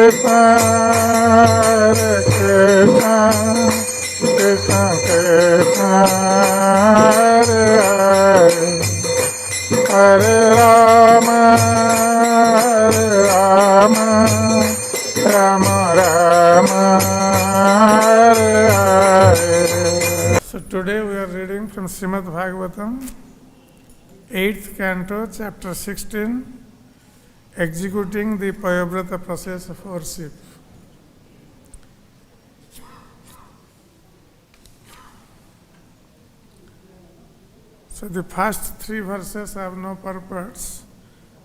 So today we are reading from Srimad Bhagavatam, 8th canto, chapter 16, executing the Payavrata process of worship. So the first three verses have no purports,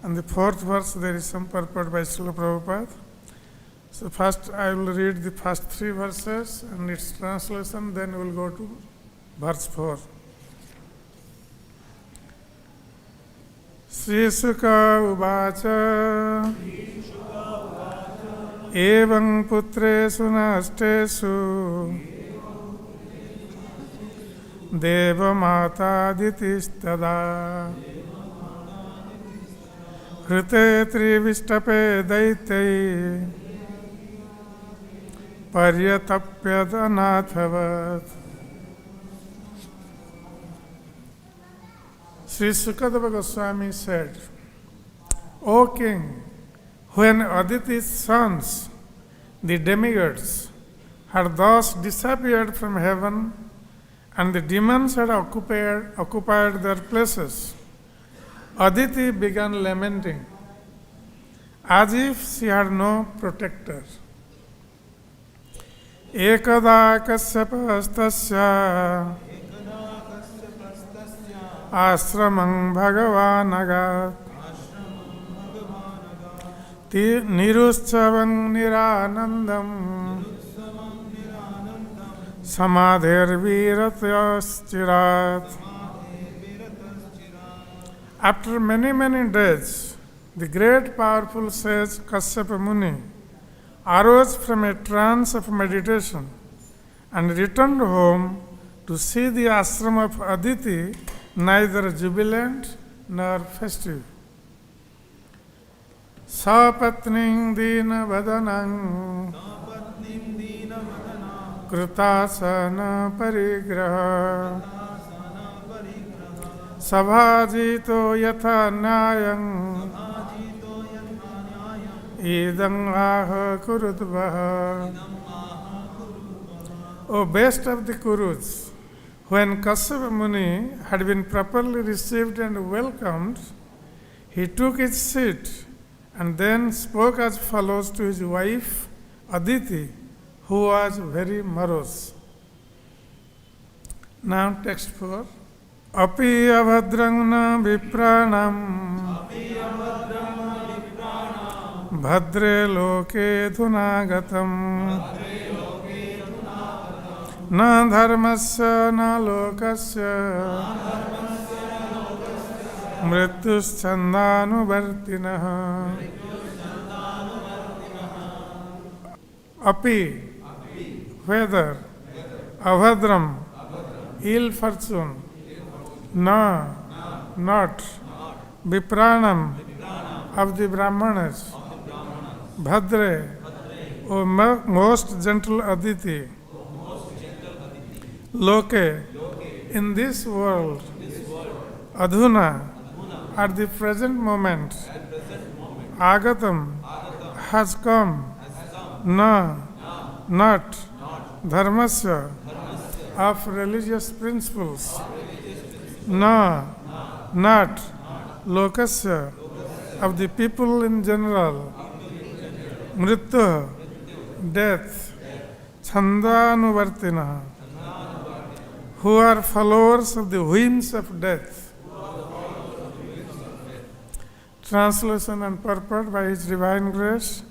and the fourth verse there is some purport by Srila Prabhupada. So first I will read the first three verses and its translation, then we will go to verse 4. Sri Sukha uvacha evam putresu nastesu deva mata ditistada krite trivistape daitei paryatapyadanathavat. Sri Sukadeva Goswami said, O king, when Aditi's sons, the demigods, had thus disappeared from heaven and the demons had occupied their places, Aditi began lamenting as if she had no protector. Ekada kasyapastasya ashramang bhagavanagat niruschavang niranandam samadhir viratyaschirat. After many days, the great powerful sage Kasyapa Muni arose from a trance of meditation and returned home to see the ashram of Aditi neither jubilant nor festive. Sapatning dina vadanang kritasana parigraha sabhajito yatha nyayang idang aha kurudvaha. O best of the Kurus, when Kasyapa Muni had been properly received and welcomed, he took his seat and then spoke as follows to his wife Aditi, who was very morose. Now text 4. Api avhadrang na vipranam bhadre loke dhunagatam na dharmasya na lokasya mrityuschandanuvartinah. Api, whether, avadram, ill fortune, na, not, vipranam, of the Brahmanas, bhadre, O most gentle Aditi, loke, in this world, adhuna, at the present moment, agatam, has come, na, not, dharmasya, of religious principles, na, not, lokasya, of the people in general, mrityu, death, chandanuvartinah, who are followers of the whims of death. Translation and purport by His Divine Grace,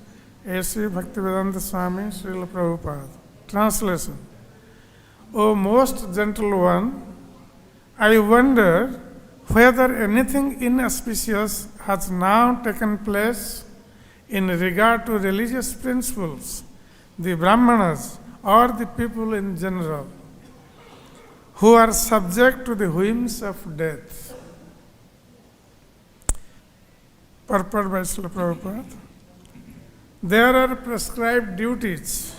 A.C. Bhaktivedanta Swami, Srila Prabhupada. Translation. O most gentle one, I wonder whether anything inauspicious has now taken place in regard to religious principles, the Brahmanas or the people in general, who are subject to the whims of death. Purport by Srila Prabhupada. There are prescribed duties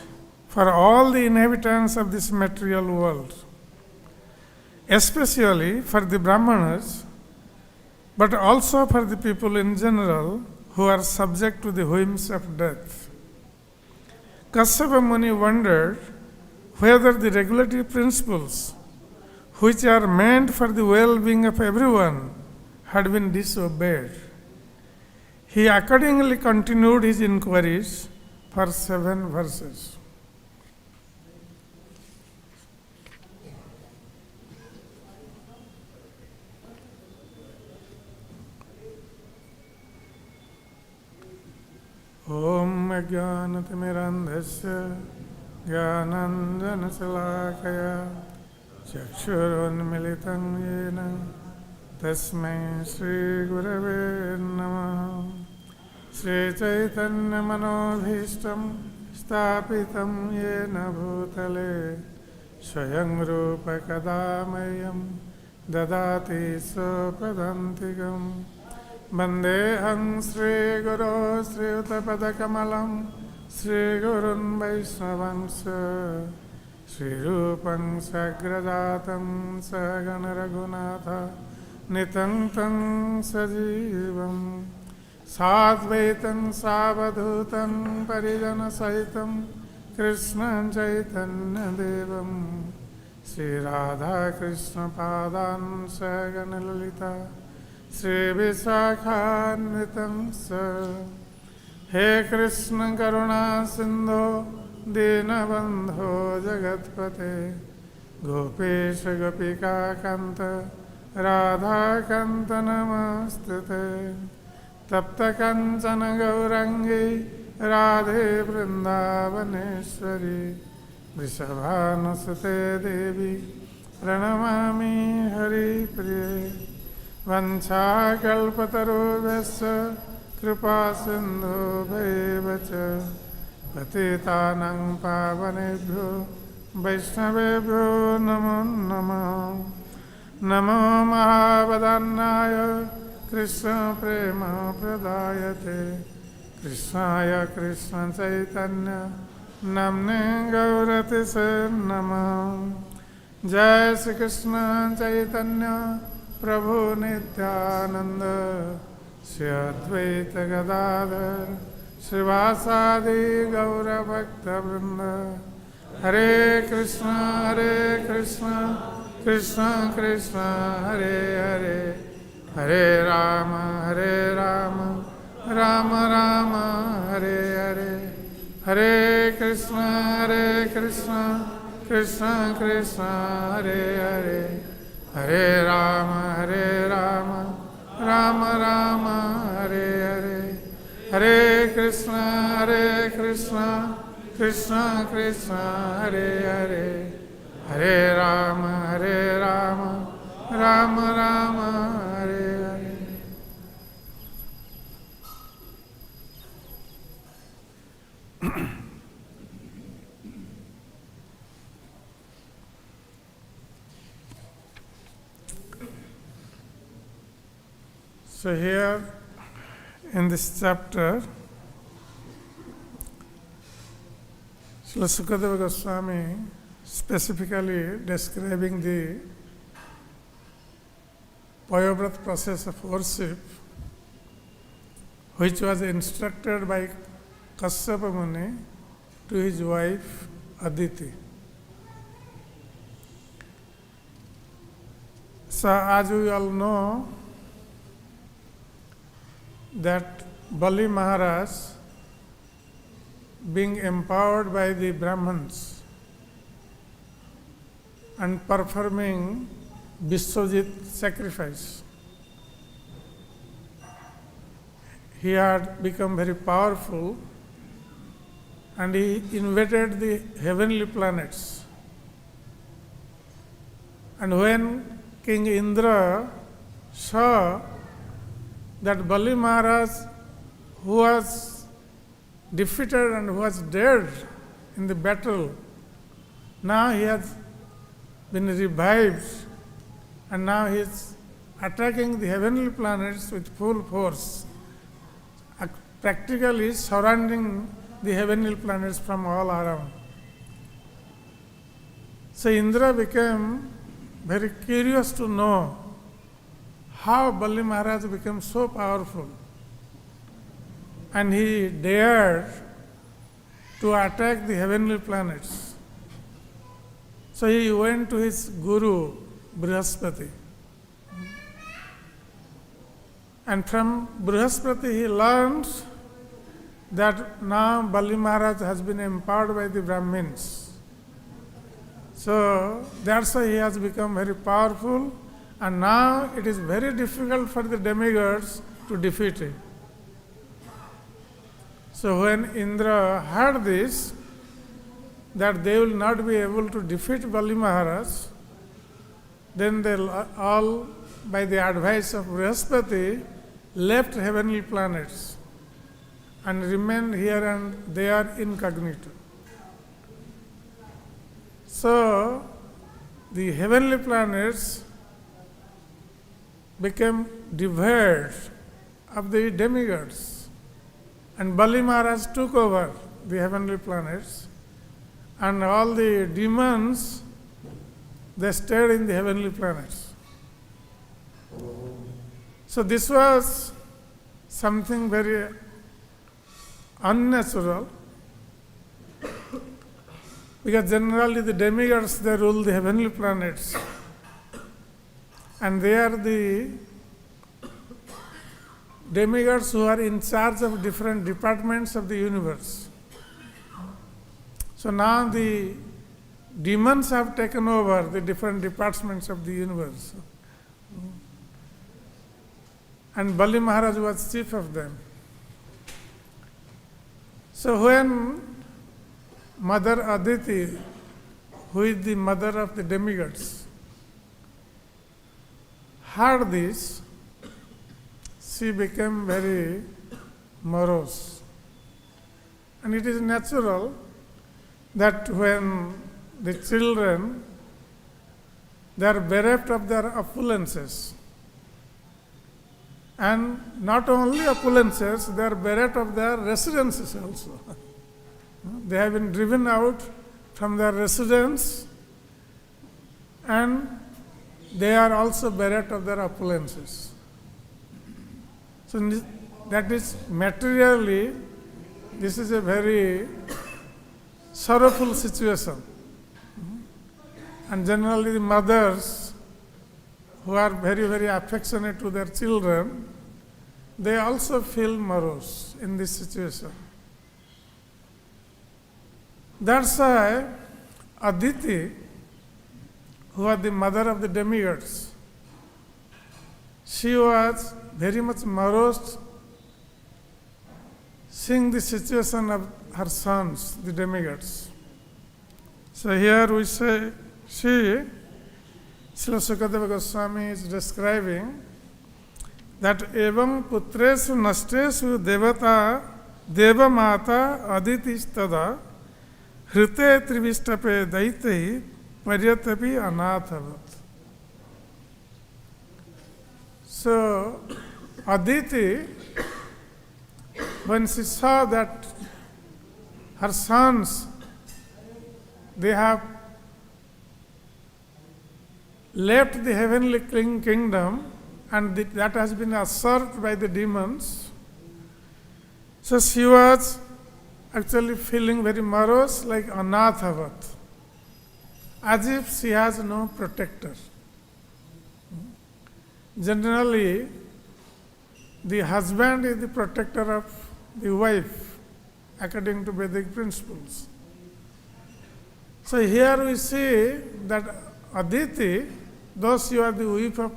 for all the inhabitants of this material world, especially for the Brahmanas, but also for the people in general who are subject to the whims of death. Kasyapa Muni wondered whether the regulatory principles which are meant for the well-being of everyone had been disobeyed. He accordingly continued his inquiries for 7 verses. Om Ajnanatimirandhasya Jnananjanasalakaya Chakshurunmilitam Yena Tasmai Shri Gurave Namaha. Shri Chaitanya Manobhishtam Stapitam Yena Bhutale Swayam Rupa Kadamayam Dadati Sopadantikam Vandeham Sri Guru Sri Utapadakamalam Sri Gurun Vaishnavansya Sri Rupam Sagrajatam Sagana Raghunatha Nitantam Sajivam Sadvaitam Savadhutam Parijana Sahitam Krishna Chaitanya Devam Sri Radha Krishna Padan Sagana Lalita Sri Visakhanvitam Sa. He Krishna Karuna Sindho Dinabandho Jagatpate Gopesha Gopika Kanta Radha Kanta Namastute Tapta Kanchana Gaurangi Radhe Vrindavaneshwari Vrishabhanusute Devi Pranamami Hari Priye Vanchakalpatarubhyasya Kripa Sindhu Bhaivacha Patitanang Pavanebhyo Vaishnavebhyo Namo Namo Namo Mahavadannaya Krishna Prema Pradayate Krishnaya Krishna Chaitanya Namne Gaurati Se Namo. Jai Shri Krishna Chaitanya Prabhu Nityananda Shri Advaita Gadadhar Srivasadi Gaura Bhakta Vrinda. Hare Krishna Krishna Krishna Hare Hare Hare Rama Rama Rama Hare Hare Hare Krishna Krishna Krishna Hare Hare Hare Rama Rama Rama Hare Hare Hare Krishna Krishna Krishna Hare Hare Hare Rama Rama Rama Hare Hare. So here in this chapter, Srila Sukadeva Goswami specifically describing the Payavrat process of worship, which was instructed by Kasyapa Muni to his wife Aditi. So as we all know, that Bali Maharaj, being empowered by the Brahmins and performing Vishwajit sacrifice, he had become very powerful and he invaded the heavenly planets. And when King Indra saw that Bali Maharaj, who was defeated and who was dead in the battle, now he has been revived and now he is attacking the heavenly planets with full force. practically surrounding the heavenly planets from all around. So Indra became very curious to know how Bali Maharaj became so powerful. And he dared to attack the heavenly planets. So he went to his guru, Brihaspati. And from Brihaspati he learned that now Bali Maharaj has been empowered by the Brahmins. So that's why he has become very powerful, and now it is very difficult for the demigods to defeat him. So when Indra heard this, that they will not be able to defeat Bali Maharaj, then they all, by the advice of Brihaspati, left heavenly planets and remained here and there incognito. So the heavenly planets became devoid of the demigods, and Bali Maharaj took over the heavenly planets, and all the demons, they stayed in the heavenly planets. So this was something very unnatural, because generally the demigods, they rule the heavenly planets, and they are the demigods who are in charge of different departments of the universe. So now the demons have taken over the different departments of the universe, and Bali Maharaj was chief of them. So when Mother Aditi, who is the mother of the demigods, heard this, she became very morose. And it is natural that when the children, they are bereft of their opulences, and not only opulences, they are bereft of their residences also. They have been driven out from their residence, and they are also bereft of their opulences. So that is materially, this is a very sorrowful situation. And generally the mothers who are very, very affectionate to their children, they also feel morose in this situation. That's why Aditi, who was the mother of the demigods, she was very much morose seeing the situation of her sons, the demigods. So here we say, Srila Sukadeva Goswami is describing that evam putresu nasteshu devata devamata aditistada hrite trivishtape daitei paryatapi anathavat. So Aditi, when she saw that her sons, they have left the heavenly kingdom, and that has been usurped by the demons. So she was actually feeling very morose, like anathavat, as if she has no protector. Generally, the husband is the protector of the wife, according to Vedic principles. So here we see that Aditi, though she was the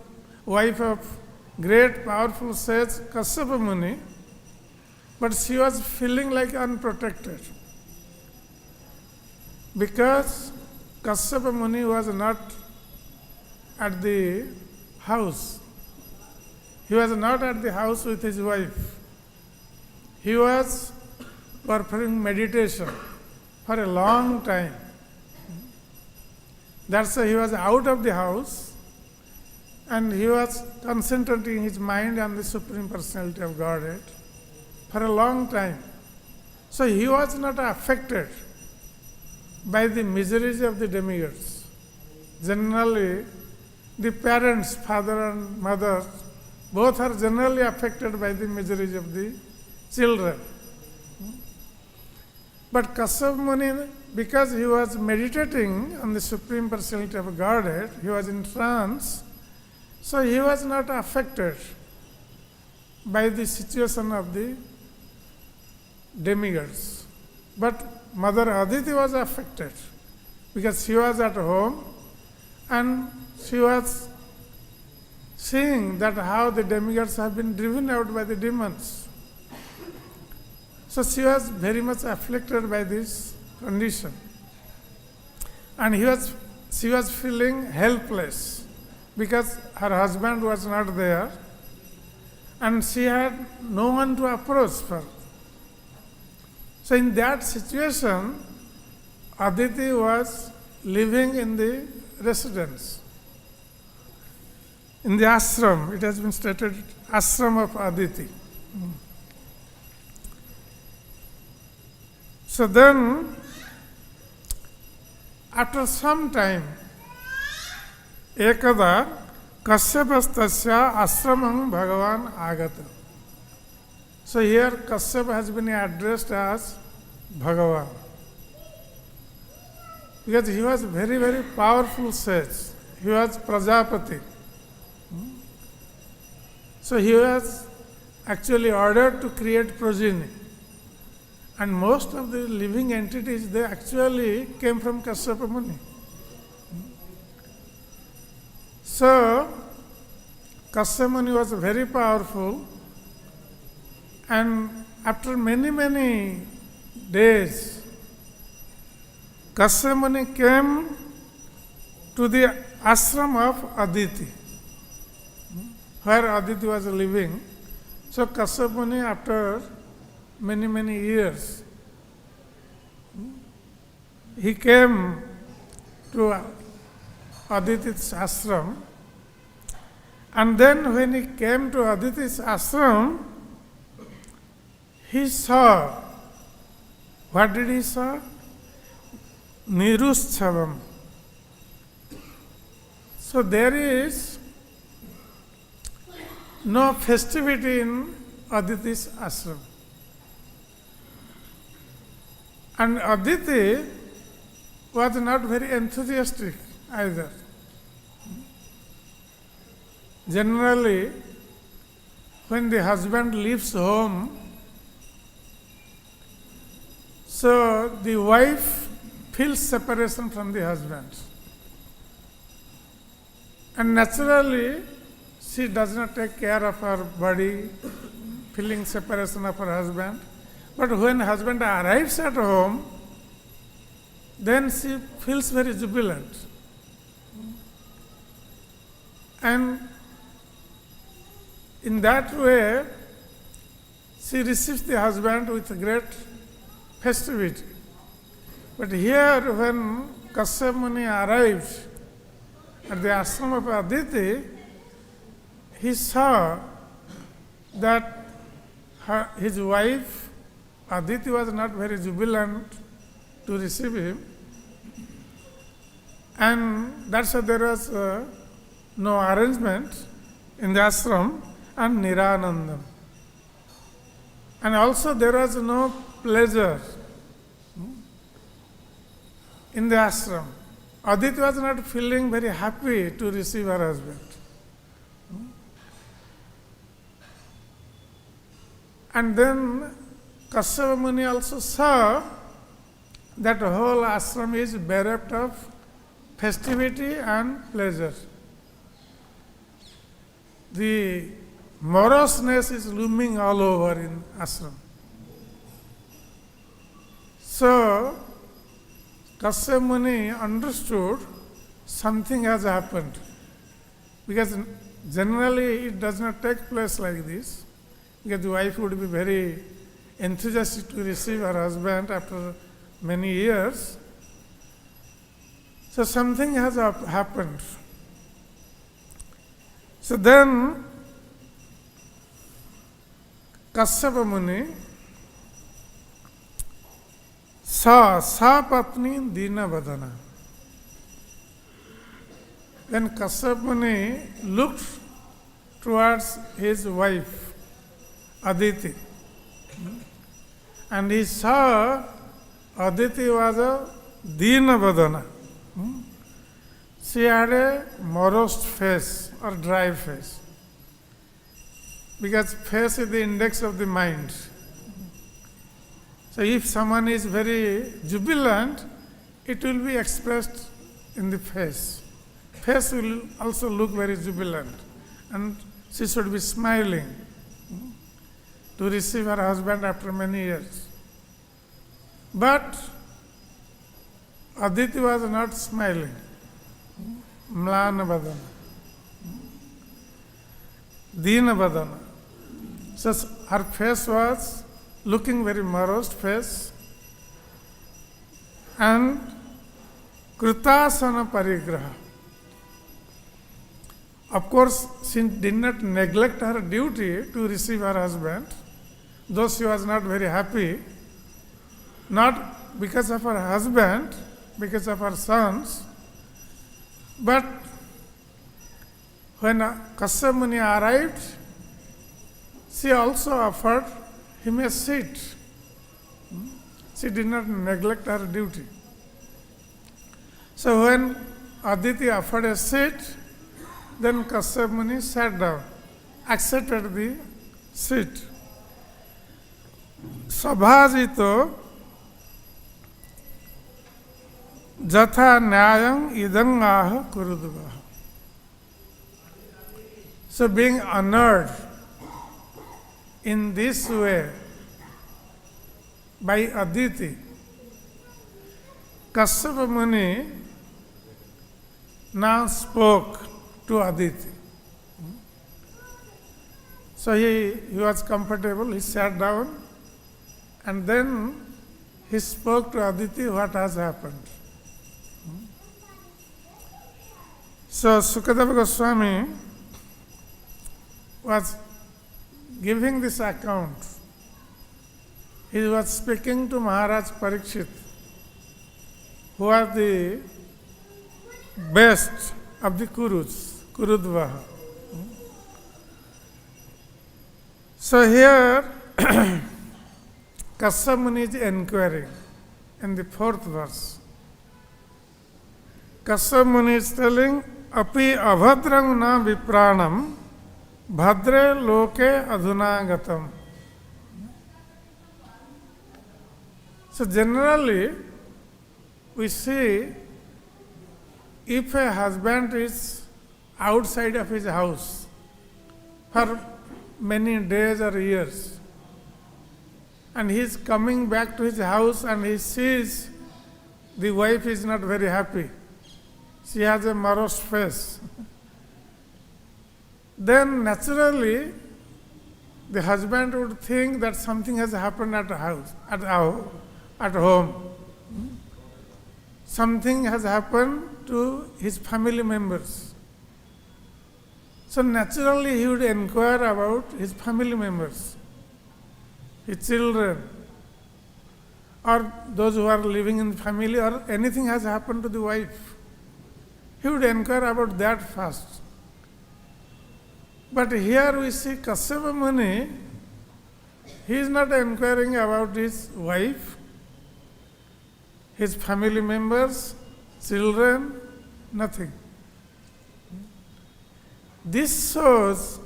wife of great powerful sage Kasyapa Muni, but she was feeling like unprotected, because Kasyapa Muni was not at the house. He was not at the house with his wife. He was performing meditation for a long time. That's why he was out of the house, and he was concentrating his mind on the Supreme Personality of Godhead. for a long time. So he was not affected by the miseries of the demigods. Generally, the parents, father and mother, both are generally affected by the miseries of the children. But Kasyapa Muni, because he was meditating on the Supreme Personality of Godhead, he was in trance, so he was not affected by the situation of the demigods. But Mother Aditi was affected because she was at home and she was seeing that how the demigods have been driven out by the demons. So she was very much afflicted by this condition. And she was feeling helpless because her husband was not there and she had no one to approach for. So in that situation, Aditi was living in the residence. In the ashram, it has been stated, ashram of Aditi. So then, after some time, ekada Kasyapastasya ashramam Bhagavan agata. So here Kasyapa has been addressed as Bhagavan. Because he was very, very powerful sage. He was Prajapati. So he was actually ordered to create progeny. And most of the living entities, they actually came from Kasyapa Muni. So, Kasyapa Muni was very powerful, and after many, many days, Kasyapa Muni came to the ashram of Aditi, where Aditi was living. So, Kasyapa Muni, after many, many years, he came to Aditi's ashram, and then when he came to Aditi's ashram, he saw, what did he saw? Niruschavam. So there is no festivity in Aditi's ashram. And Aditi was not very enthusiastic either. Generally, when the husband leaves home, so the wife feels separation from the husband. And naturally, she does not take care of her body, feeling separation of her husband. But when husband arrives at home, then she feels very jubilant. And in that way, she receives the husband with great festivity. But here, when Kasyapa Muni arrived at the ashram of Aditi, he saw that his wife Aditi was not very jubilant to receive him, and that's why there was no arrangement in the ashram and Niranandam. And also there was no pleasure in the ashram. Aditi was not feeling very happy to receive her husband. And then Kasyapa Muni also saw that the whole ashram is bereft of festivity and pleasure. The moroseness is looming all over in ashram. So, Kasyapa Muni understood something has happened, because generally it does not take place like this, because the wife would be very enthusiastic to receive her husband after many years. So something has happened. So then Kasyapa Muni saw Sapatni Dina Vadana. Then Kasyapa Muni looked towards his wife, Aditi. And he saw Aditi was a Dina Vadana. She had a morose face or dry face. Because face is the index of the mind. So if someone is very jubilant, it will be expressed in the face. Face will also look very jubilant. And she should be smiling to receive her husband after many years. But Aditi was not smiling. Mlana Vadana. Dina Vadana. So her face was looking very morose face, and Kritasana Parigraha. Of course, she did not neglect her duty to receive her husband, though she was not very happy, not because of her husband, because of her sons, but when Kasyapa Muni arrived, she also offered him a seat. She did not neglect her duty. So when Aditi offered a seat, then Kasyapa Muni sat down, accepted the seat. Sabhajito jatha nyayam idang aha kurudvaha. So being honored in this way by Aditi, Kasyapa Muni now spoke to Aditi. So he was comfortable, he sat down, and then he spoke to Aditi what has happened. So Sukadeva Goswami was giving this account. He was speaking to Maharaj Parikshit, who was the best of the Kurus, Kurudvaha. So here, Kasyapa Muni is inquiring in the 4th verse. Kasyapa Muni is telling, Api abhadrang na vipranam bhadre loke adhunagatam. So generally, we see if a husband is outside of his house for many days or years, and he is coming back to his house and he sees the wife is not very happy, she has a morose face, then naturally the husband would think that something has happened at the house, at home. Something has happened to his family members. So naturally he would inquire about his family members, his children, or those who are living in the family, or anything has happened to the wife. He would inquire about that first. But here we see Kasyapa Muni, he is not inquiring about his wife, his family members, children, nothing. This shows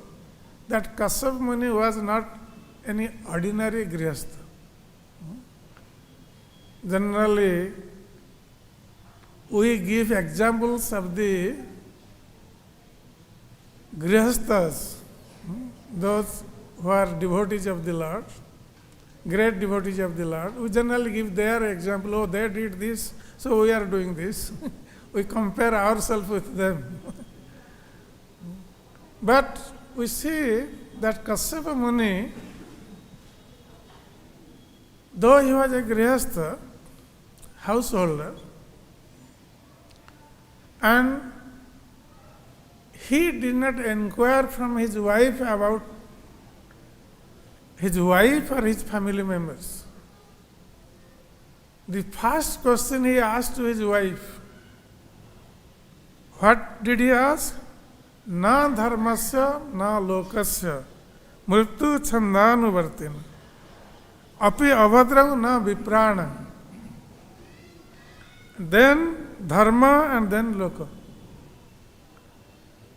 that Kasyapa Muni was not any ordinary Grihastha. Generally, we give examples of the Grihasthas, those who are devotees of the Lord, great devotees of the Lord. We generally give their example, oh, they did this, so we are doing this. We compare ourselves with them. But we see that Kasyapa Muni, though he was a Grihastha, householder, and he did not inquire from his wife about his wife or his family members. The first question he asked to his wife, what did he ask? Na dharmasya na lokasya mrityu chandanuvartin api avadram na viprana. Then dharma and then loka.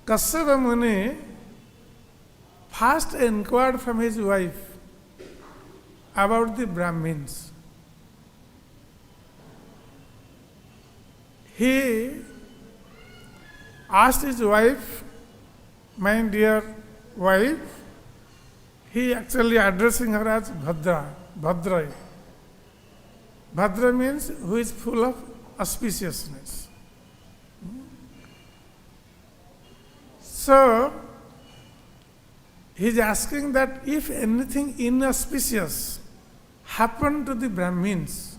Kasyapa Muni first inquired from his wife about the Brahmins. He asked his wife, my dear wife, he actually addressing her as Bhadra, Bhadrai. Bhadra means who is full of auspiciousness. So, he is asking that if anything inauspicious happened to the Brahmins,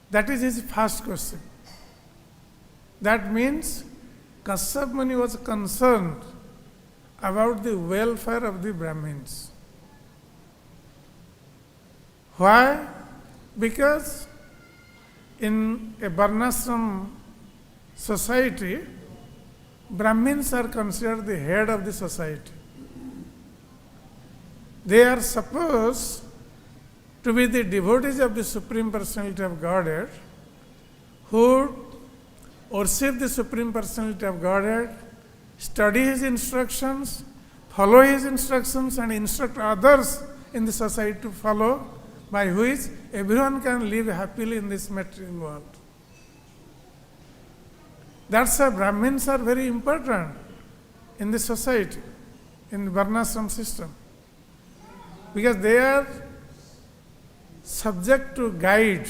that is his first question. That means Kasyapa Muni was concerned about the welfare of the Brahmins. Why? Because in a Varnashram society, Brahmins are considered the head of the society. They are supposed to be the devotees of the Supreme Personality of Godhead, who worship the Supreme Personality of Godhead, study His instructions, follow His instructions, and instruct others in the society to follow, by which everyone can live happily in this material world. That's why Brahmins are very important in the society, in the Varnashram system, because they are subject to guide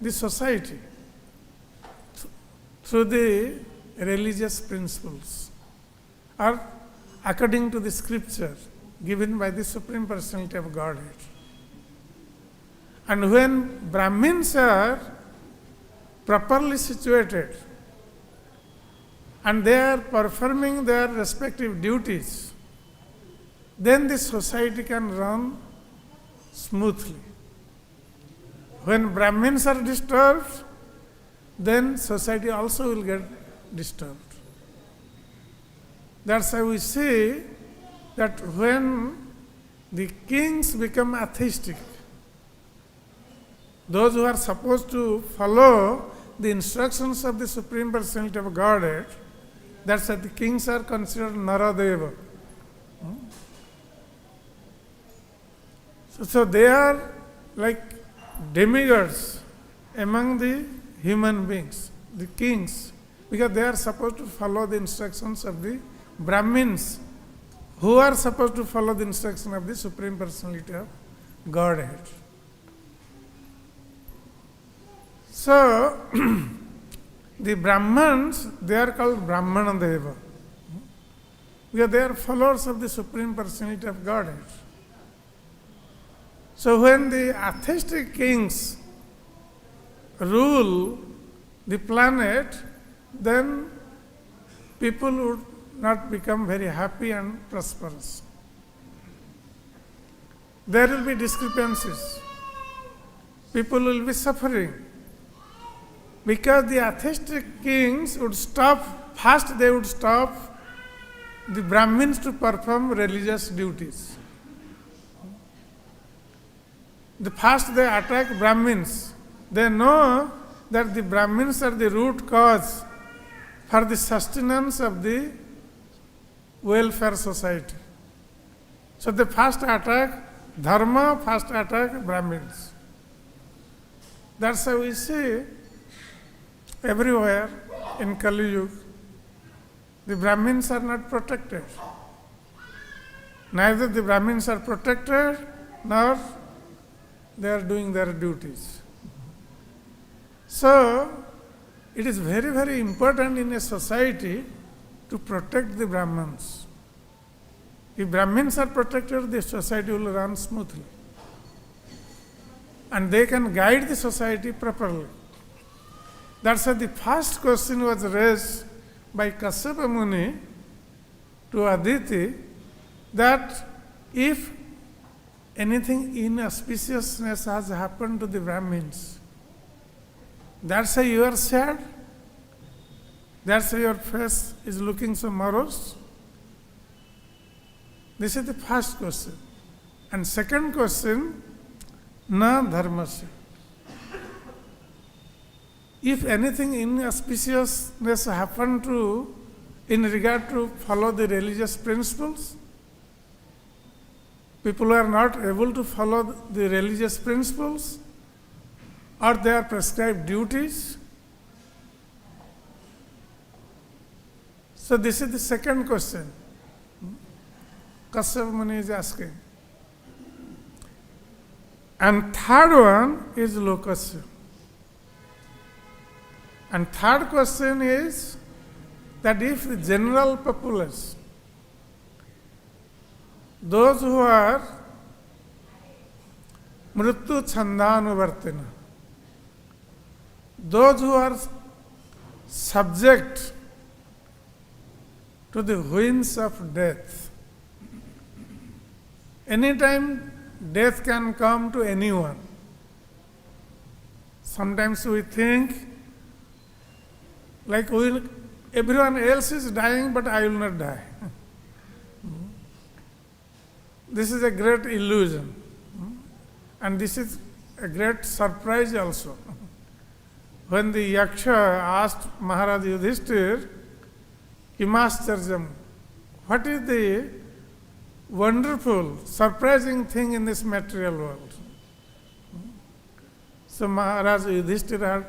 the society through the religious principles or according to the scripture given by the Supreme Personality of Godhead. And when Brahmins are properly situated and they are performing their respective duties, then the society can run smoothly. When Brahmins are disturbed, then society also will get disturbed. That's why we see that when the kings become atheistic, those who are supposed to follow the instructions of the Supreme Personality of Godhead, that's why the kings are considered Naradeva. So they are like demigods among the human beings, the kings, because they are supposed to follow the instructions of the Brahmins, who are supposed to follow the instruction of the Supreme Personality of Godhead. So, the Brahmans, they are called Brahmana Deva, because they are followers of the Supreme Personality of Godhead. So when the atheistic kings rule the planet, then people would not become very happy and prosperous. There will be discrepancies. People will be suffering. Because the atheistic kings would stop, first they would stop the Brahmins to perform religious duties. First they attack Brahmins. They know that the Brahmins are the root cause for the sustenance of the welfare society. So they first attack Dharma, first attack Brahmins. That's how we see everywhere in Kali Yuga, the Brahmins are not protected. Neither the Brahmins are protected, nor they are doing their duties. So, it is very, very important in a society to protect the Brahmins. If Brahmins are protected, the society will run smoothly. And they can guide the society properly. That's why the first question was raised by Kasyapa Muni to Aditi, that if anything inauspiciousness has happened to the Brahmins. That's why you are sad. That's why your face is looking so morose. This is the first question. And second question, na dharmasya. If anything inauspiciousness happened to, in regard to follow the religious principles, people are not able to follow the religious principles or their prescribed duties. So this is the second question Kasyapa Muni is asking. And third one is Lokasya. And third question is that if the general populace, those who are mrityu chandanuvartina, those who are subject to the winds of death, anytime death can come to anyone. Sometimes we think like everyone else is dying, but I will not die. This is a great illusion. And this is a great surprise also. When the Yaksha asked Maharaj Yudhishthir, Kimascharjam, what is the wonderful, surprising thing in this material world? So Maharaj Yudhishthir had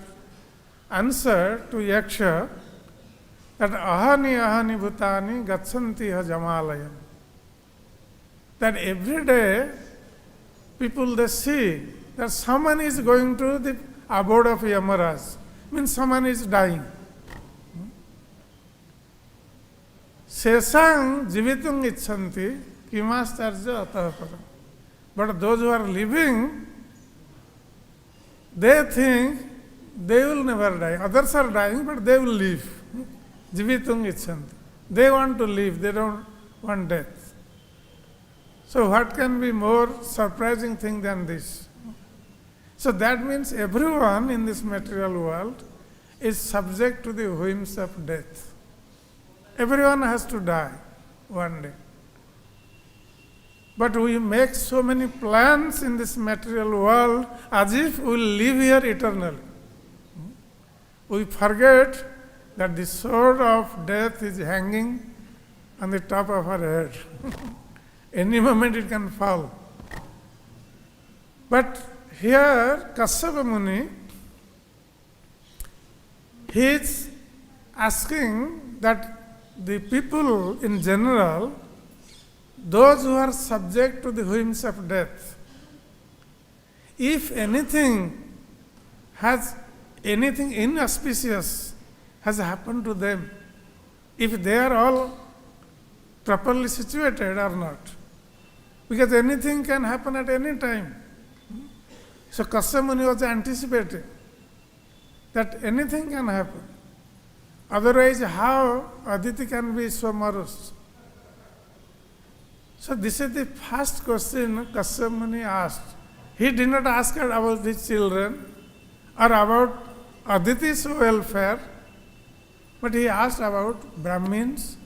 answered to Yaksha that ahani ahani bhutani gachanti ha jamalayam. That every day people they see that someone is going to the abode of Yamaraj, means someone is dying. Sesang jivitung icchanti kimascharya ataparam. But those who are living, they think they will never die. Others are dying, but they will live. Jivitung icchanti. They want to live, they don't want death. So what can be more surprising thing than this? So that means everyone in this material world is subject to the whims of death. Everyone has to die one day. But we make so many plans in this material world as if we will live here eternally. We forget that the sword of death is hanging on the top of our head. Any moment it can fall. But here, Kasyapa Muni, he is asking that the people in general, those who are subject to the whims of death, if anything inauspicious has happened to them, if they are all properly situated or not. Because anything can happen at any time. So Kasyapa Muni was anticipating that anything can happen. Otherwise, how Aditi can be so morose? So this is the first question Kasyapa Muni asked. He did not ask her about his children or about Aditi's welfare, but he asked about Brahmins,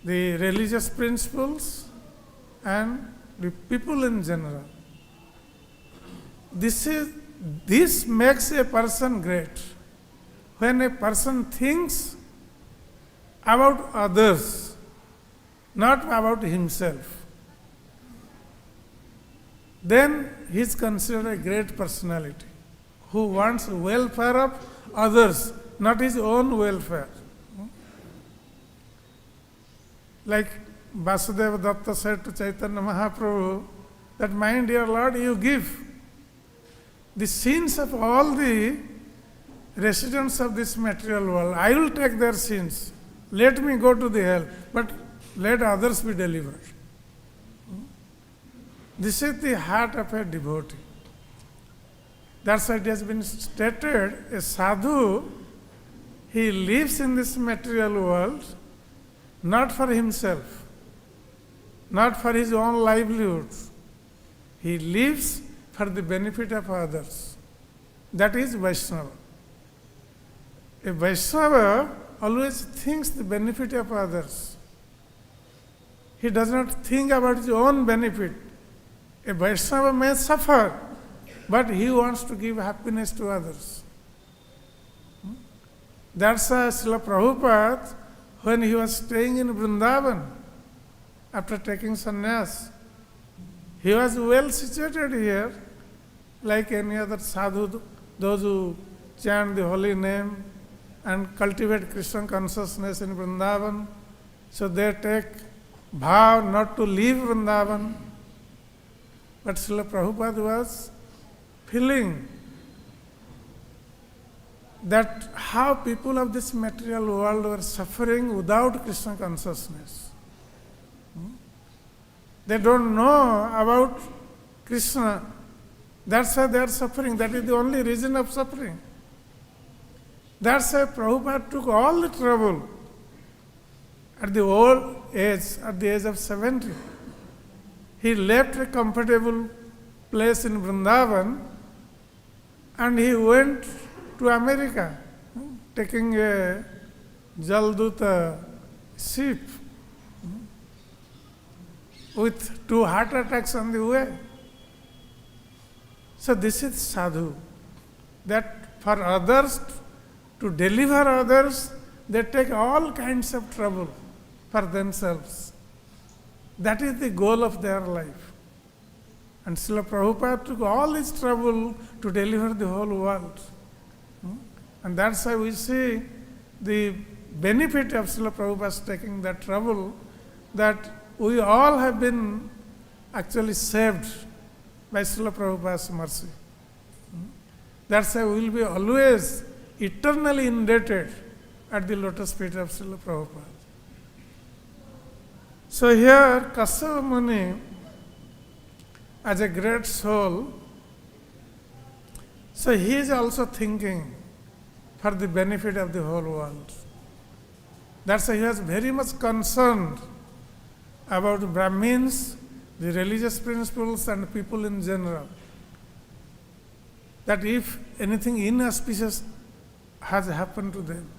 the religious principles, and the people in general. This makes a person great. When a person thinks about others, not about himself, then he is considered a great personality who wants welfare of others, not his own welfare. Like Vasudeva Datta said to Chaitanya Mahaprabhu that, my dear Lord, you give the sins of all the residents of this material world. I will take their sins. Let me go to the hell, but let others be delivered. This is the heart of a devotee. That's why it has been stated, a sadhu, he lives in this material world not for himself, not for his own livelihood, He lives for the benefit of others. That is Vaishnava. A Vaishnava always thinks the benefit of others. He does not think about his own benefit. A Vaishnava may suffer, but he wants to give happiness to others. That's why Srila Prabhupada, when he was staying in Vrindavan, after taking sannyas, he was well situated here, like any other sadhu, those who chant the holy name and cultivate Krishna consciousness in Vrindavan. So they take vow not to leave Vrindavan. But Srila Prabhupada was feeling that how people of this material world were suffering without Krishna consciousness. They don't know about Krishna. That's why they are suffering. That is the only reason of suffering. That's why Prabhupada took all the trouble at the old age, at the age of 70. He left a comfortable place in Vrindavan and he went to America, taking a Jalduta ship with 2 heart attacks on the way. So this is sadhu, that for others, to deliver others, they take all kinds of trouble for themselves. That is the goal of their life. And Srila Prabhupada took all this trouble to deliver the whole world. And that's why we see the benefit of Srila Prabhupada taking that trouble, that we all have been actually saved by Srila Prabhupada's mercy. That's why we will be always eternally indebted at the lotus feet of Srila Prabhupada. So here, Kasyapa Muni, as a great soul, so he is also thinking for the benefit of the whole world. That's why he was very much concerned about Brahmins, the religious principles, and people in general. That if anything inauspicious has happened to them.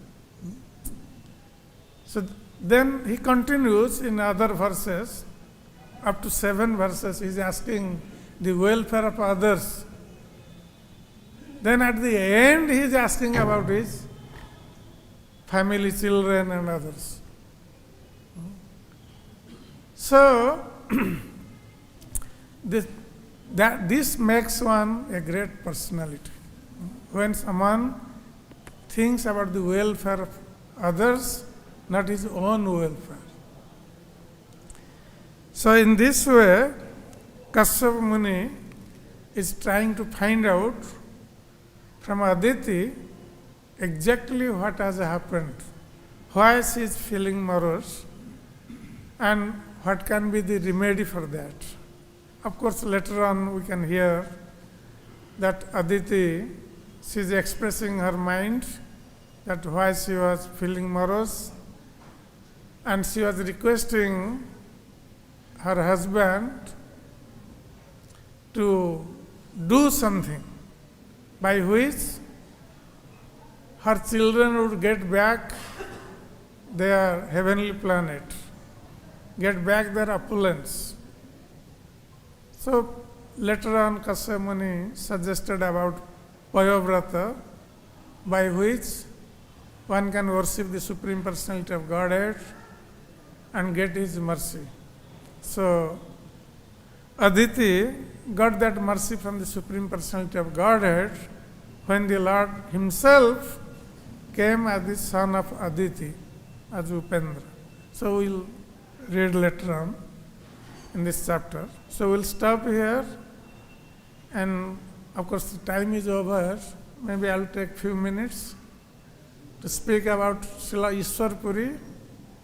So then he continues in other verses, up to 7 verses, he is asking the welfare of others. Then at the end he is asking about his family, children and others. So this makes one a great personality. When someone thinks about the welfare of others, not his own welfare. So in this way, Kasyapa Muni is trying to find out from Aditi exactly what has happened, why she is feeling morose, and what can be the remedy for that. Of course, later on we can hear that Aditi, she is expressing her mind, that why she was feeling morose, and she was requesting her husband to do something by which her children would get back their heavenly planet, get back their opulence. So later on Kasyapa Muni suggested about Payovrata, by which one can worship the Supreme Personality of Godhead and get his mercy. So Aditi got that mercy from the Supreme Personality of Godhead when the Lord himself came as the son of Aditi, as Upendra. So we'll read later on in this chapter. So we'll stop here, and of course the time is over. Maybe I'll take few minutes to speak about Srila Ishwar Puri.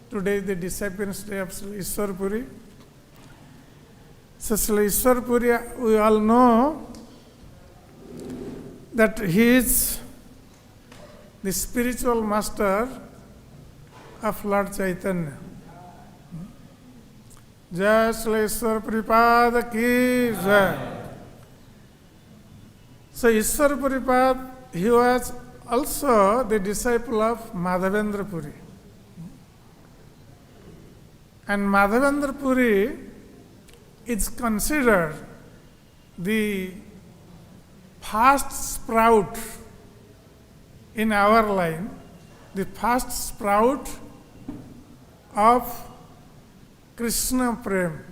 Today is the Disciples' Day of Srila Ishwar Puri. So Srila Ishwar Puri, we all know that he is the spiritual master of Lord Chaitanya. Jai Srila Ishwar Puripad ki jai. So Ishwar Puripad, he was also the disciple of Madhavendra Puri. And Madhavendra Puri is considered the first sprout in our line, the first sprout of Krishna Prem.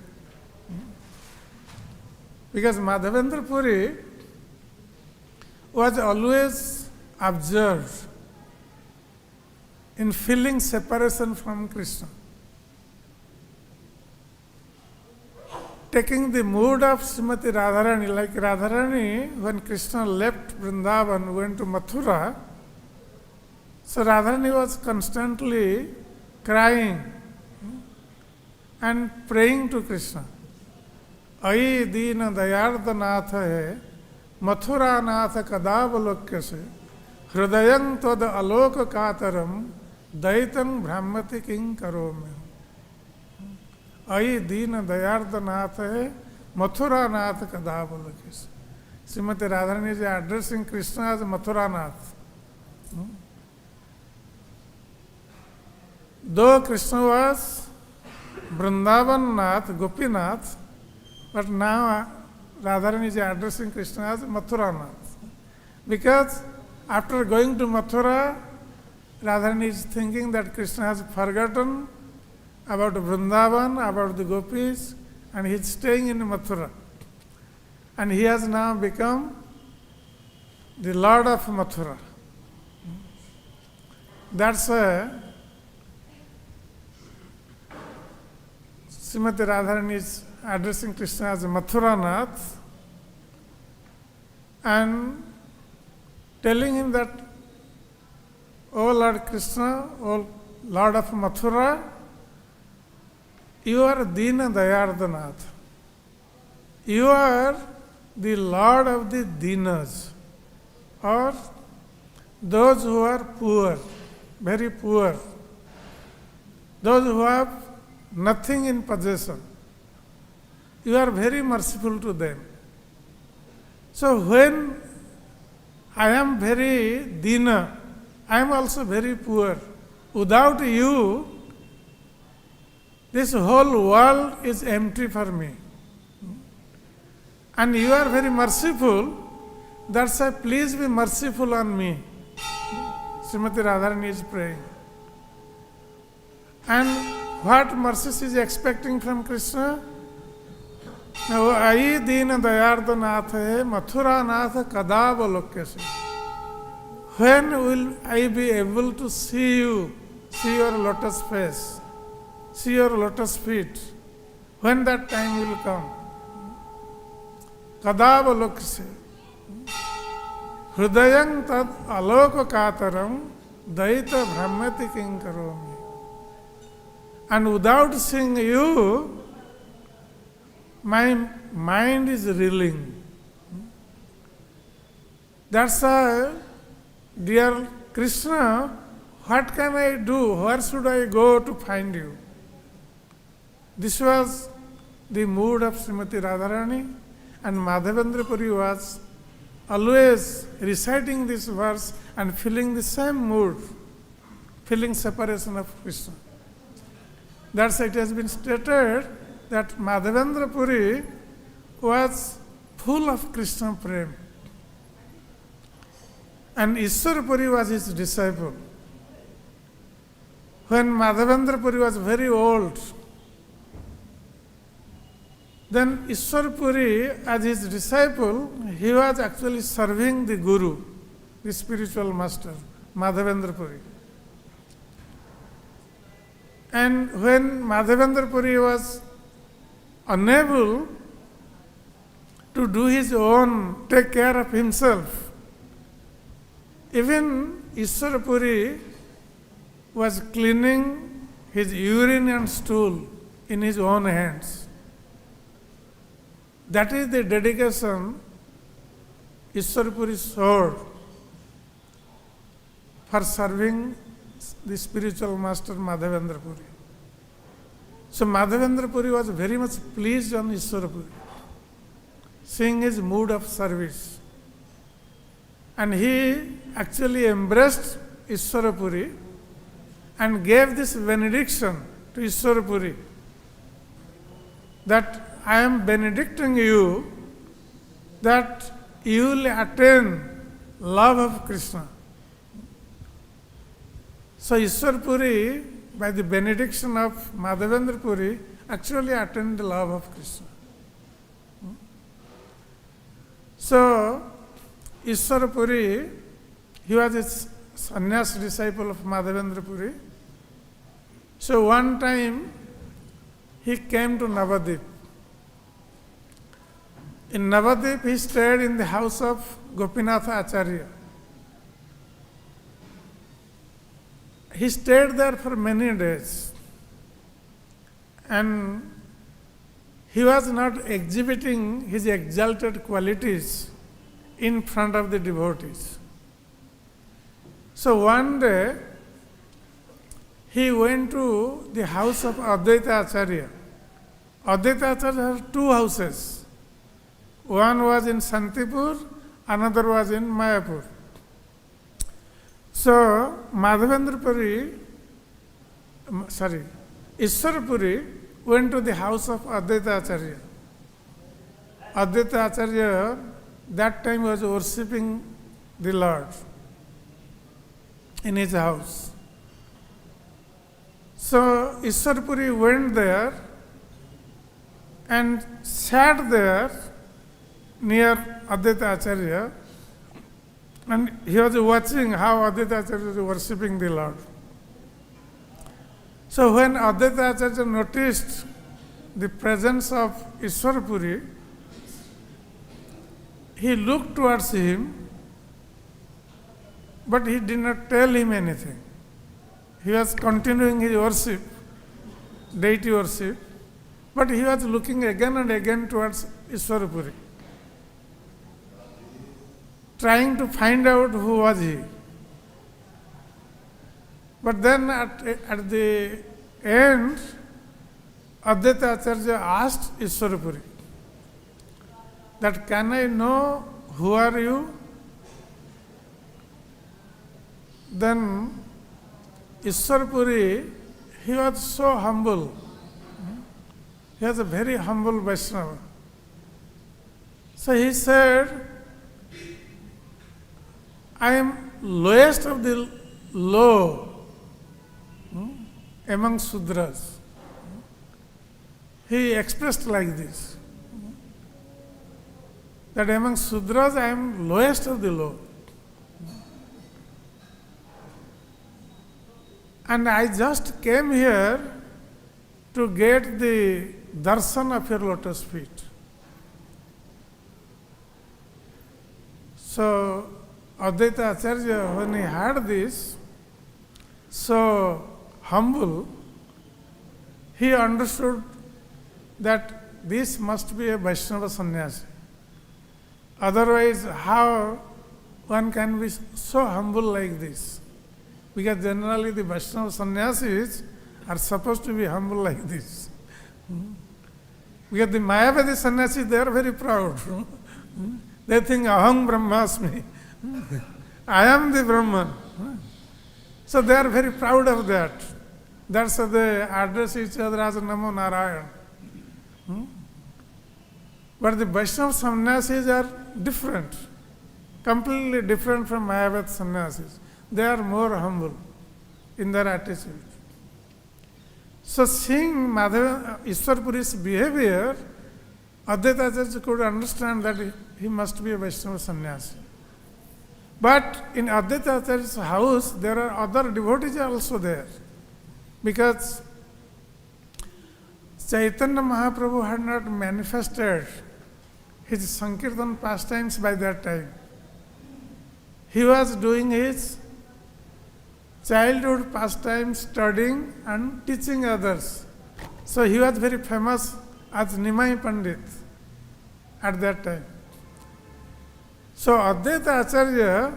Because Madhavendra Puri was always observed in feeling separation from Krishna. Taking the mood of Srimati Radharani, like Radharani, when Krishna left Vrindavan, went to Mathura, so Radharani was constantly crying and praying to Krishna. Ai Deena Dayarda Nath hai, Mathura Nath Kadavalokkya se, Hridayam Tad Aloka Kataram, Daitam Brahmati King Karomi. Ai Deena Dayarda Nath hai, Mathura Nath Kadavalokkya se. Srimati Radharani is addressing Krishna as Mathura Nath. Though Krishna was Vrindavan Nath, Gopinath, but now Radharani is addressing Krishna as Mathura Nath. Because after going to Mathura, Radharani is thinking that Krishna has forgotten about Vrindavan, about the gopis, and he is staying in Mathura. And he has now become the Lord of Mathura. That's why Srimati Radharani is addressing Krishna as Mathura Nath and telling him that, O Lord Krishna, O Lord of Mathura, you are Deena Dayarda Nath. You are the Lord of the Deenas, or those who are poor, very poor, those who have nothing in possession. You are very merciful to them. So when I am very Deena, I am also very poor. Without you, this whole world is empty for me. And you are very merciful, that's why please be merciful on me. Srimati Radharani is praying. And what mercy she is expecting from Krishna? Now, Ai Deena Dayarda Nath hai, Mathura Nath Kadavalokkya se. When will I be able to see you, see your lotus face, see your lotus feet? When that time will come? Kadavalokkya se. Hridayam tad aloka kataram, daita brahmati king karomi. And without seeing you, my mind is reeling. That's why, dear Krishna, what can I do? Where should I go to find you? This was the mood of Srimati Radharani, and Madhavendra Puri was always reciting this verse and feeling the same mood, feeling separation of Krishna. That's why it has been stated that Madhavendra Puri was full of Krishna Prem. And Ishwar Puri was his disciple. When Madhavendra Puri was very old, then Ishwar Puri, as his disciple, he was actually serving the Guru, the spiritual master, Madhavendra Puri. And when Madhavendra Puri was unable to do his own, take care of himself, even Ishwar Puri was cleaning his urine and stool in his own hands. That is the dedication Ishwar Puri showed for serving the spiritual master Madhavendra Puri. So Madhavendra Puri was very much pleased on Ishwar Puri, seeing his mood of service. and he actually embraced Ishwarapuri and gave this benediction to Ishwarapuri that I am benedicting you that you will attain love of Krishna. So Ishwarapuri, by the benediction of Madhavendra Puri, actually attained the love of Krishna. So Ishwarapuri, he was a sannyas disciple of Madhavendra Puri. So one time he came to Navadip. In Navadip, he stayed in the house of Gopinatha Acharya. He stayed there for many days, and he was not exhibiting his exalted qualities in front of the devotees. So one day, he went to the house of Advaita Acharya. Advaita Acharya has two houses. One was in Santipur, another was in Mayapur. So Madhavendra Puri, Ishwarapuri went to the house of Advaita Acharya. Advaita Acharya that time was worshipping the Lord in his house. So Ishwarapuri went there and sat there near Advaita Acharya, and he was watching how Advaita Acharya was worshipping the Lord. So when Advaita Acharya noticed the presence of Ishwarapuri, he looked towards him, but he did not tell him anything. He was continuing his worship, deity worship, but he was looking again and again towards Ishwarapuri, trying to find out who was he. But then at the end, Advaita Acharya asked Ishwarapuri that, can I know who are you? Then Ishwarapuri, he was so humble. He was a very humble Vaishnava. So he said, I am lowest of the low among Sudras. He expressed like this, that among Sudras I am lowest of the low. And I just came here to get the darshan of your lotus feet. So Advaita Acharya, when he heard this, so humble, he understood that this must be a Vaishnava sannyasi. Otherwise, how one can be so humble like this? Because generally the Vaishnava sannyasis are supposed to be humble like this. Because the Mayavadi sannyasis, they are very proud. They think, aham brahmasmi. I am the Brahman. So they are very proud of that. That's how they address each other as Namo Narayan. But the Vaishnava sannyasis are different, completely different from Mayavadi sannyasis. They are more humble in their attitude. So seeing Ishwarapuri's behavior, Advaita Acharya could understand that he must be a Vaishnava sannyasi. But in Advaita Acharya's house, there are other devotees also there. Because Chaitanya Mahaprabhu had not manifested his Sankirtan pastimes by that time. He was doing his childhood pastimes, studying and teaching others. So he was very famous as Nimai Pandit at that time. So Advaita Acharya,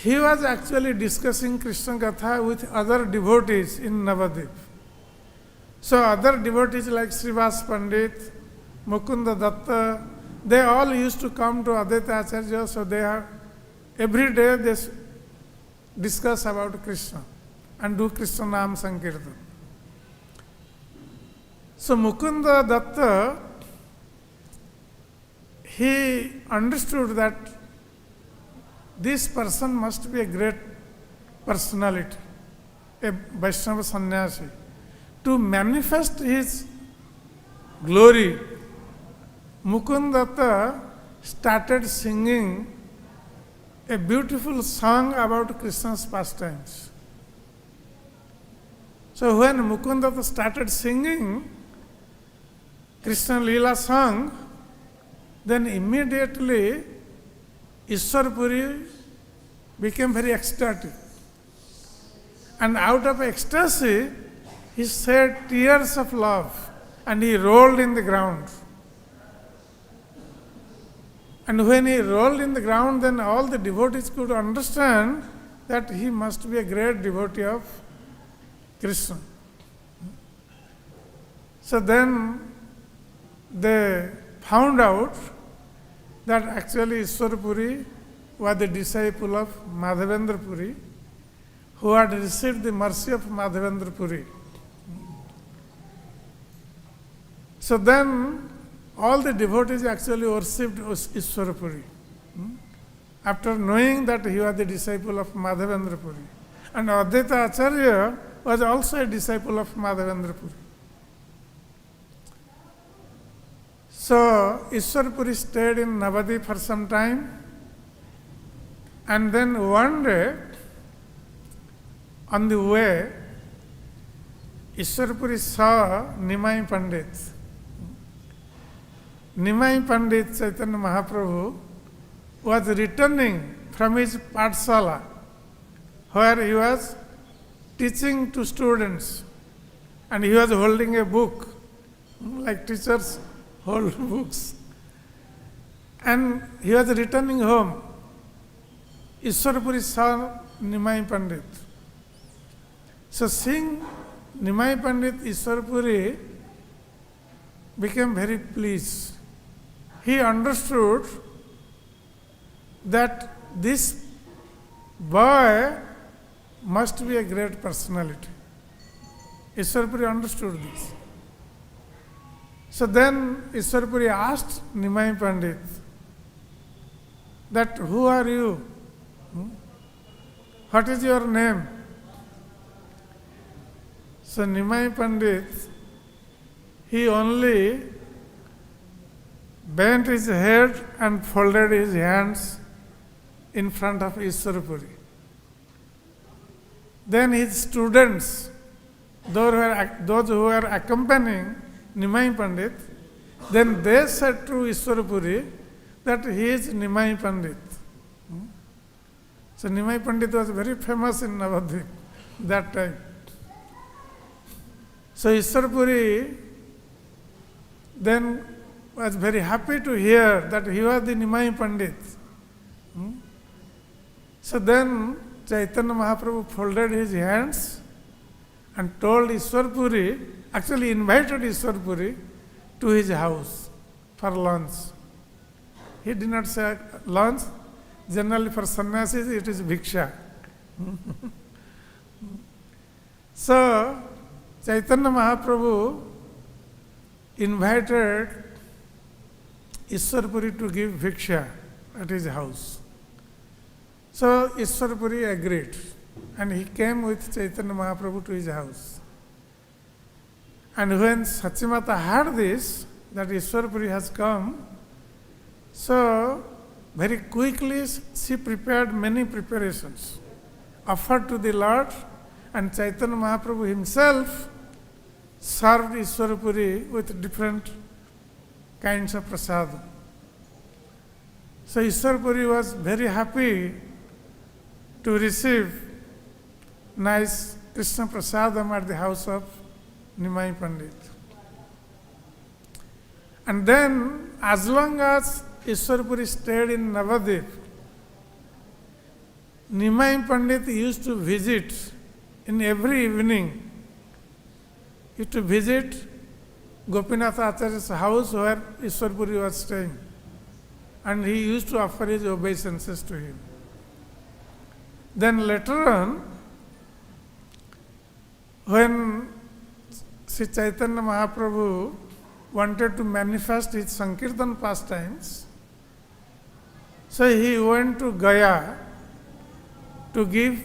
he was actually discussing Krishna Katha with other devotees in Navadip. So other devotees like Srivas Pandit, Mukunda Datta, they all used to come to Advaita Acharya, so they are, every day they discuss about Krishna and do Krishna Nam Sankirtan. So Mukunda Datta, he understood that this person must be a great personality, a Vaishnava sannyasi. To manifest his glory, Mukunda Datta started singing a beautiful song about Krishna's pastimes. So when Mukunda Datta started singing Krishna Leela song, then immediately Ishwar Puri became very ecstatic. And out of ecstasy, he shed tears of love and he rolled in the ground. And when he rolled in the ground, then all the devotees could understand that he must be a great devotee of Krishna. So then they found out that actually Ishwar Puri was the disciple of Madhavendra Puri, who had received the mercy of Madhavendra Puri. So then all the devotees actually worshipped Ishwar Puri, after knowing that he was the disciple of Madhavendra Puri. And Advaita Acharya was also a disciple of Madhavendra Puri. So Ishwar Puri stayed in Navadip for some time, and then one day on the way, Ishwar Puri saw Nimai Pandit. Nimai Pandit Chaitanya Mahaprabhu was returning from his Pathsala, where he was teaching to students, and he was holding a book, like teachers hold books. And he was returning home. Ishwar Puri saw Nimai Pandit. So seeing Nimai Pandit, Ishwar Puri became very pleased. He understood that this boy must be a great personality. Ishwar Puri understood this. So then Ishwar Puri asked Nimai Pandit that, who are you? What is your name? So Nimai Pandit, he only bent his head and folded his hands in front of Ishwar Puri. Then his students, those who were accompanying Nimai Pandit, then they said to Ishwar Puri that he is Nimai Pandit. So Nimai Pandit was very famous in Navadvip that time. So Ishwar Puri then was very happy to hear that he was the Nimai Pandit. So then Chaitanya Mahaprabhu folded his hands and told Ishwar Puri, actually invited Ishwar Puri to his house for lunch. He did not say lunch. Generally for sannyasis it is bhiksha. So Chaitanya Mahaprabhu invited Ishwar Puri to give bhiksha at his house. So Ishwar Puri agreed, and he came with Chaitanya Mahaprabhu to his house. And when Sachimata heard this, that Ishwar Puri has come, so very quickly she prepared many preparations, offered to the Lord, and Chaitanya Mahaprabhu himself served Ishwar Puri with different kinds of prasadam. So Ishwar Puri was very happy to receive nice Krishna prasadam at the house of Nimai Pandit. And then, as long as Ishwar Puri stayed in Navadip, Nimai Pandit used to visit in every evening. He used to visit Gopinath Acharya's house where Ishwar Puri was staying. and he used to offer his obeisances to him. Then later on, when Sri Chaitanya Mahaprabhu wanted to manifest his Sankirtan pastimes, so he went to Gaya to give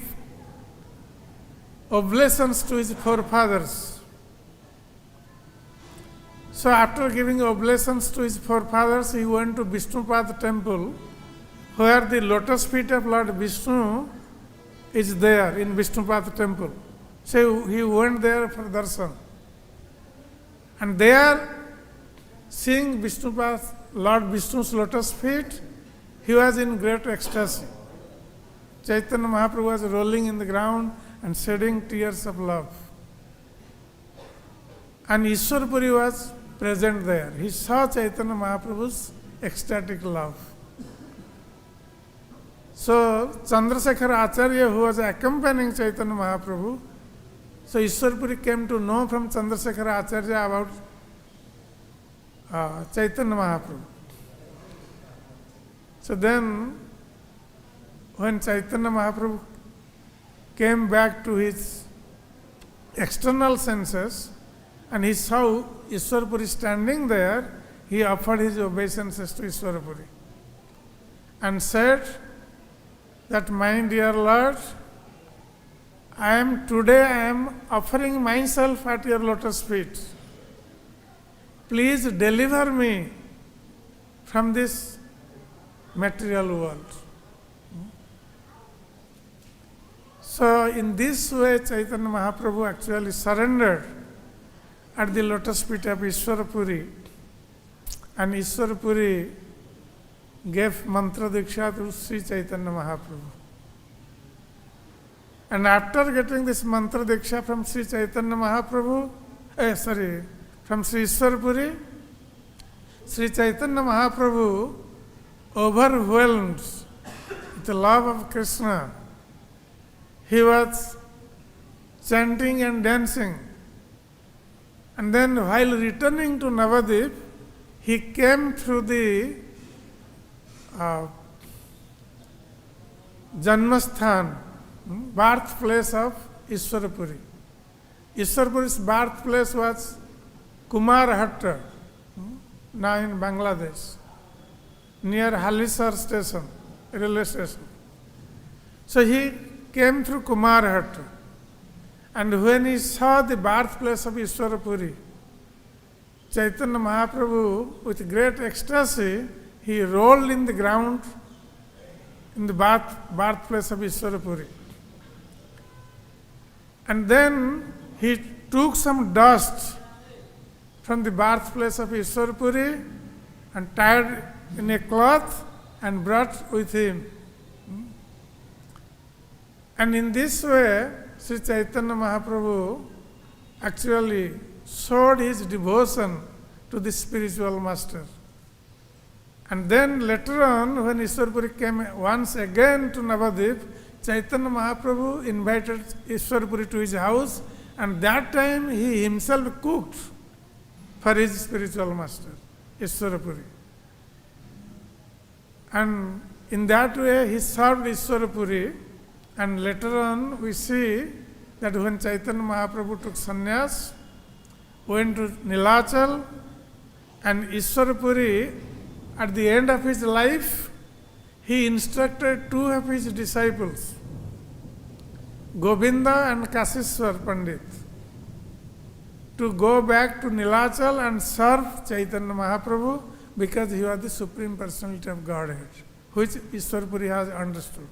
oblations to his forefathers. So after giving oblations to his forefathers, he went to Vishnupad temple, where the lotus feet of Lord Vishnu is there in Vishnupad temple. So he went there for darshan. And there, seeing Vishnupad, Lord Vishnu's lotus feet, he was in great ecstasy. Chaitanya Mahaprabhu was rolling in the ground and shedding tears of love. And Ishwarpuri was present there. He saw Chaitanya Mahaprabhu's ecstatic love. So Chandrasekhar Acharya, who was accompanying Chaitanya Mahaprabhu, so Ishwarpuri came to know from Chandrasekhar Acharya about Chaitanya Mahaprabhu. So then, when Chaitanya Mahaprabhu came back to his external senses and he saw Ishwarpuri standing there, he offered his obeisances to Ishwarpuri and said that, my dear Lord, I am offering myself at your lotus feet. Please deliver me from this material world. So in this way, Chaitanya Mahaprabhu actually surrendered at the lotus feet of Ishwarpuri, and Ishwarpuri gave mantra diksha to Sri Chaitanya Mahaprabhu. And after getting this mantra diksha from Sri Chaitanya Mahaprabhu, from Sri Ishwarpuri, Sri Chaitanya Mahaprabhu, overwhelmed with the love of Krishna, he was chanting and dancing. And then while returning to Navadip, he came through the Janmasthan, birthplace of Ishwarpuri. Ishwarpuri's birthplace was Kumarhatta, now in Bangladesh, near Halisar station, railway station. So he came through Kumarhatta, and when he saw the birthplace of Ishwarpuri, Chaitanya Mahaprabhu, with great ecstasy, he rolled in the ground in the birthplace of Ishwarpuri. And then he took some dust from the birthplace of Ishwarpuri and tied in a cloth and brought with him. And in this way, Sri Chaitanya Mahaprabhu actually showed his devotion to the spiritual master. And then later on, when Ishwarpuri came once again to Navadip, Chaitanya Mahaprabhu invited Ishwarpuri to his house, and that time he himself cooked for his spiritual master, Ishwarpuri. And in that way he served Ishwarpuri, and later on we see that when Chaitanya Mahaprabhu took sannyas, went to Nilachal, and Ishwarpuri, at the end of his life, he instructed two of his disciples, Govinda and Kasishwar Pandit, to go back to Nilachal and serve Chaitanya Mahaprabhu, because he was the Supreme Personality of Godhead, which Ishwarpuri has understood.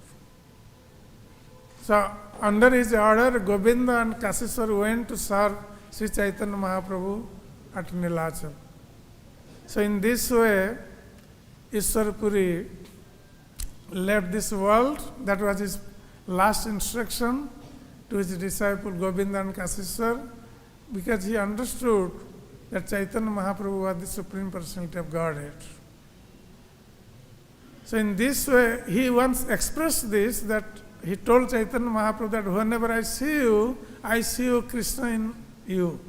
So under his order, Govinda and Kasishwar went to serve Sri Chaitanya Mahaprabhu at Nilachal. So in this way, Ishwarpuri left this world. That was his last instruction to his disciple Govinda and Kasishwar, because he understood that Chaitanya Mahaprabhu was the Supreme Personality of Godhead. So in this way, he once expressed this, that he told Chaitanya Mahaprabhu that whenever I see you Krishna in you.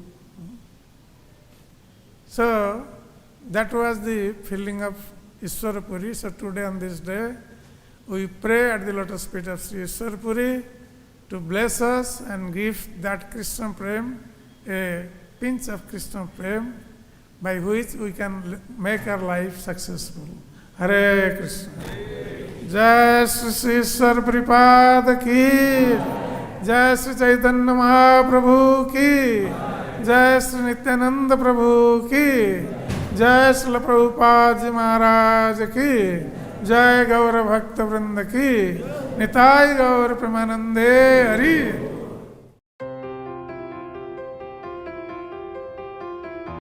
So that was the feeling of Ishwarpuri. So today on this day, we pray at the lotus feet of Sri Ishwarpuri to bless us and give that Krishna Prem, a pinch of Krishna Prem, by which we can make our life successful. Hare Krishna. Jai Shri Ishwar Pripad ki, Jai Shri Chaitanya Mahaprabhu ki, Jai Shri Nityananda Prabhu ki, Jai Shri Prabhupada Ji Maharaj ki, Jai Gaur Bhakta Vrinda ki, Nitai Gaur Premanande Hari.